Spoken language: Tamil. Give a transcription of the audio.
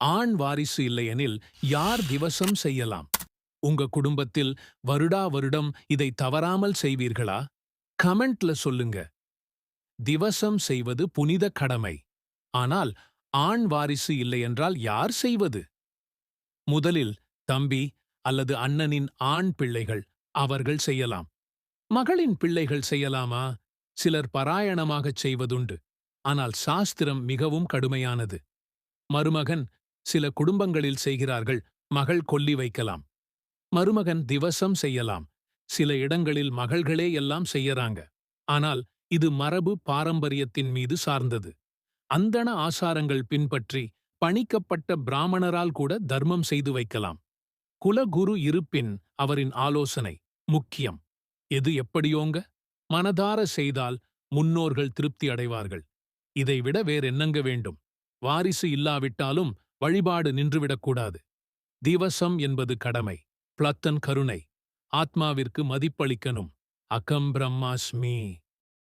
ஆண் வாரிசு இல்லையெனில் யார் திவசம் செய்யலாம்? உங்க குடும்பத்தில் வருடா வருடம் இதை தவறாமல் செய்வீர்களா? கமெண்ட்ல சொல்லுங்க. திவசம் செய்வது புனித கடமை. ஆனால் ஆண் வாரிசு இல்லையென்றால் யார் செய்வது? முதலில் தம்பி அல்லது அண்ணனின் ஆண் பிள்ளைகள் அவர்கள் செய்யலாம். மகளின் பிள்ளைகள் செய்யலாமா? சிலர் பாராயணமாகச் செய்வதுண்டு. ஆனால் சாஸ்திரம் மிகவும் கடுமையானது. மருமகன் சில குடும்பங்களில் செய்கிறார்கள், மகள் கொல்லி வைக்கலாம். மருமகன் திவசம் செய்யலாம். சில இடங்களில் மகள்களே எல்லாம் செய்யறாங்க. ஆனால் இது மரபு பாரம்பரியத்தின் மீது சார்ந்தது. அந்தண ஆசாரங்கள் பின்பற்றி பணிக்கப்பட்ட பிராமணரால் கூட தர்மம் செய்து வைக்கலாம். குலகுரு இருப்பின் அவரின் ஆலோசனை முக்கியம். எது எப்படியோங்க மனதார செய்தால் முன்னோர்கள் திருப்தி அடைவார்கள். இதைவிட வேறென்னங்க வேண்டும்? வாரிசு இல்லாவிட்டாலும் வழிபாடு நின்றுவிடக்கூடாது. திவசம் என்பது கடமை. பிளத்தன் கருணை. ஆத்மாவிற்கு மதிப்பளிக்கணும். அகம் பிரம்மாஸ்மி.